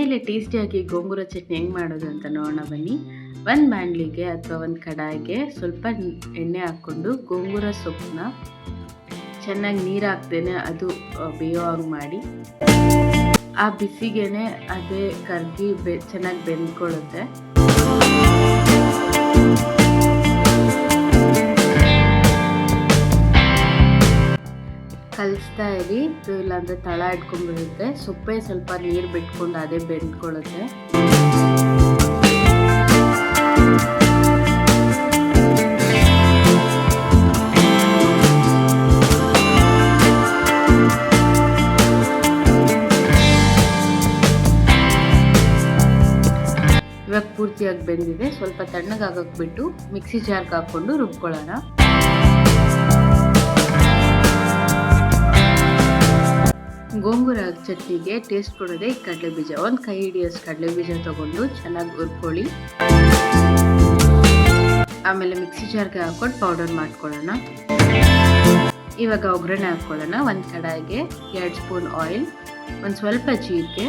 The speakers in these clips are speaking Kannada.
ಮನೆಯಲ್ಲೇ ಟೇಸ್ಟಿಯಾಗಿ ಗೋಂಗೂರ ಚಟ್ನಿ ಹೆಂಗೆ ಮಾಡೋದು ಅಂತ ನೋಡೋಣ ಬನ್ನಿ. ಒಂದು ಬಾಣಲಿಗೆ ಅಥವಾ ಒಂದು ಕಡಾಯಿಗೆ ಸ್ವಲ್ಪ ಎಣ್ಣೆ ಹಾಕ್ಕೊಂಡು ಗೋಂಗೂರ ಸೊಪ್ಪನ್ನ ಚೆನ್ನಾಗಿ ನೀರು ಹಾಕ್ದೇನೆ ಅದು ಬೇಯೋ ಹಾಗೆ ಮಾಡಿ, ಆ ಬಿಸಿಗೆನೆ ಅದೇ ಕರಗಿ ಚೆನ್ನಾಗಿ ಬೆಂದ್ಕೊಳ್ಳುತ್ತೆ. ಕಲಿಸ್ತಾ ಇರಿ, ಇಲ್ಲಾಂದರೆ ತಳ ಇಟ್ಕೊಂಡ್ಬಿಡುತ್ತೆ. ಸೊಪ್ಪೆ ಸ್ವಲ್ಪ ನೀರು ಬಿಟ್ಕೊಂಡು ಅದೇ ಬೆಂದ್ಕೊಳ್ಳುತ್ತೆ. ಇವಾಗ ಪೂರ್ತಿಯಾಗಿ ಬೆಂದಿದೆ. ಸ್ವಲ್ಪ ತಣ್ಣಗಾಗಕ್ಕೆ ಬಿಟ್ಟು ಮಿಕ್ಸಿ ಜಾರ್ಗೆ ಹಾಕ್ಕೊಂಡು ರುಬ್ಕೊಳ್ಳೋಣ. ಗೋಂಗೂರ ಚಟ್ನಿಗೆ ಟೇಸ್ಟ್ ಕೊಡೋದೇ ಕಡಲೆಬೀಜ. ಒಂದು ಕೈ ಹಿಡಿಯೋಷ್ಟು ಕಡಲೆಬೀಜ ತೊಗೊಂಡು ಚೆನ್ನಾಗಿ ಹುರ್ಕೊಳ್ಳಿ. ಆಮೇಲೆ ಮಿಕ್ಸಿ ಜಾರ್ಗೆ ಹಾಕ್ಕೊಂಡು ಪೌಡರ್ ಮಾಡ್ಕೊಳ್ಳೋಣ. ಇವಾಗ ಒಗ್ಗರಣೆ ಹಾಕ್ಕೊಳ್ಳೋಣ. ಒಂದು ಕಡಾಯಿಗೆ 2 ಸ್ಪೂನ್ ಆಯಿಲ್, ಒಂದು ಸ್ವಲ್ಪ ಜೀರಿಗೆ,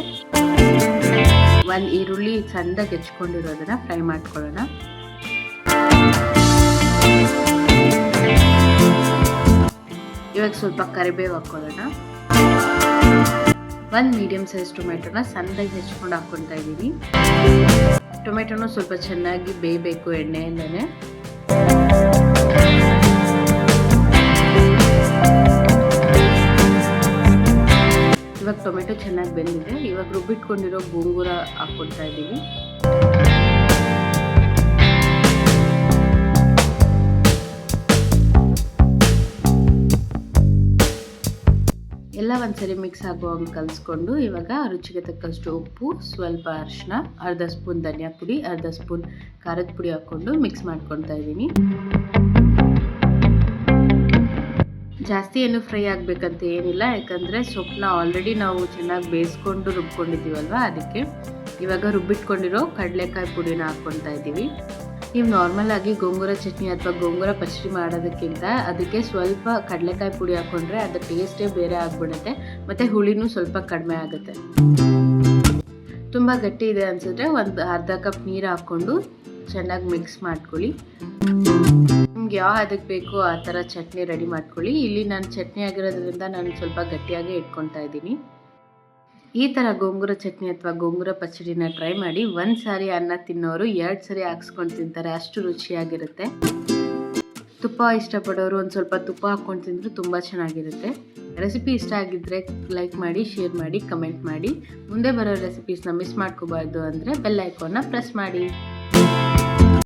ಒಂದು ಈರುಳ್ಳಿ ಸಣ್ಣದಾಗಿ ಹೆಚ್ಕೊಂಡಿರೋದನ್ನ ಫ್ರೈ ಮಾಡ್ಕೊಳ್ಳೋಣ. ಇವಾಗ ಸ್ವಲ್ಪ ಕರಿಬೇವು ಹಾಕ್ಕೊಳ್ಳೋಣ. ಒಂದು ಮೀಡಿಯಮ್ ಸೈಜ್ ಟೊಮೆಟೊನ ಸಣ್ಣದಾಗಿ ಹೆಚ್ಕೊಂಡು ಹಾಕ್ಕೊತಾ ಇದ್ದೀನಿ. ಟೊಮೆಟೊನು ಸ್ವಲ್ಪ ಚೆನ್ನಾಗಿ ಬೇಯಬೇಕು ಎಣ್ಣೆಯಿಂದನೇ. ಇವಾಗ ಟೊಮೆಟೊ ಚೆನ್ನಾಗಿ ಬೆಂದಿದೆ. ಇವಾಗ ರುಬ್ಬಿಟ್ಕೊಂಡಿರೋ ಗೋಂಗೂರ ಹಾಕ್ಕೊತಾ ಇದ್ದೀವಿ. ಎಲ್ಲ ಒಂದ್ಸರಿ ಮಿಕ್ಸ್ ಆಗುವಂಗೆ ಕಲಿಸ್ಕೊಂಡು ಇವಾಗ ರುಚಿಗೆ ತಕ್ಕಷ್ಟು ಉಪ್ಪು, ಸ್ವಲ್ಪ ಅರಿಶಿನ, ಅರ್ಧ ಸ್ಪೂನ್ ಧನಿಯಾ ಪುಡಿ, ಅರ್ಧ ಸ್ಪೂನ್ ಖಾರದ ಪುಡಿ ಹಾಕ್ಕೊಂಡು ಮಿಕ್ಸ್ ಮಾಡ್ಕೊತಾ ಇದ್ದೀನಿ. ಜಾಸ್ತಿ ಏನು ಫ್ರೈ ಆಗಬೇಕಂತ ಏನಿಲ್ಲ, ಯಾಕಂದರೆ ಸೊಪ್ಪನ್ನ ಆಲ್ರೆಡಿ ನಾವು ಚೆನ್ನಾಗಿ ಬೇಯಿಸ್ಕೊಂಡು ರುಬ್ಕೊಂಡಿದ್ದೀವಲ್ವ, ಅದಕ್ಕೆ ಇವಾಗ ರುಬ್ಬಿಟ್ಕೊಂಡಿರೋ ಕಡಲೆಕಾಯಿ ಪುಡಿನ ಹಾಕ್ಕೊತಾ ಇದ್ದೀವಿ. ನೀವು ನಾರ್ಮಲ್ ಆಗಿ ಗೋಂಗೂರ ಚಟ್ನಿ ಅಥವಾ ಗೋಂಗೂರ ಪಚ್ಚಡಿ ಮಾಡೋದಕ್ಕಿಂತ ಅದಕ್ಕೆ ಸ್ವಲ್ಪ ಕಡಲೆಕಾಯಿ ಪುಡಿ ಹಾಕ್ಕೊಂಡ್ರೆ ಅದರ ಟೇಸ್ಟೇ ಬೇರೆ ಆಗಿಬಿಡುತ್ತೆ, ಮತ್ತು ಹುಳಿನೂ ಸ್ವಲ್ಪ ಕಡಿಮೆ ಆಗುತ್ತೆ. ತುಂಬ ಗಟ್ಟಿ ಇದೆ ಅನಿಸಿದ್ರೆ ಒಂದು ಅರ್ಧ ಕಪ್ ನೀರು ಹಾಕ್ಕೊಂಡು ಚೆನ್ನಾಗಿ ಮಿಕ್ಸ್ ಮಾಡ್ಕೊಳ್ಳಿ. ನಿಮ್ಗೆ ಯಾವ ಅದಕ್ಕೆ ಬೇಕೋ ಆ ಥರ ಚಟ್ನಿ ರೆಡಿ ಮಾಡ್ಕೊಳ್ಳಿ. ಇಲ್ಲಿ ನಾನು ಚಟ್ನಿ ಆಗಿರೋದ್ರಿಂದ ನಾನು ಸ್ವಲ್ಪ ಗಟ್ಟಿಯಾಗೇ ಇಟ್ಕೊತಾ ಇದ್ದೀನಿ. ಈ ಥರ ಗೋಂಗೂರ ಚಟ್ನಿ ಅಥವಾ ಗೋಂಗೂರ ಪಚ್ಚಡಿನ ಟ್ರೈ ಮಾಡಿ. ಒಂದು ಸಾರಿ ಅನ್ನ ತಿನ್ನೋರು 2 ಸಾರಿ ಹಾಕ್ಸ್ಕೊಂಡು ತಿಂತಾರೆ, ಅಷ್ಟು ರುಚಿಯಾಗಿರುತ್ತೆ. ತುಪ್ಪ ಇಷ್ಟಪಡೋರು ಒಂದು ಸ್ವಲ್ಪ ತುಪ್ಪ ಹಾಕ್ಕೊಂಡು ತಿಂದರೂ ತುಂಬ ಚೆನ್ನಾಗಿರುತ್ತೆ. ರೆಸಿಪಿ ಇಷ್ಟ ಆಗಿದ್ದರೆ ಲೈಕ್ ಮಾಡಿ, ಶೇರ್ ಮಾಡಿ, ಕಮೆಂಟ್ ಮಾಡಿ. ಮುಂದೆ ಬರೋ ರೆಸಿಪೀಸ್ನ ಮಿಸ್ ಮಾಡ್ಕೋಬಾರ್ದು ಅಂದರೆ ಬೆಲ್ ಐಕಾನ್ನ ಪ್ರೆಸ್ ಮಾಡಿ.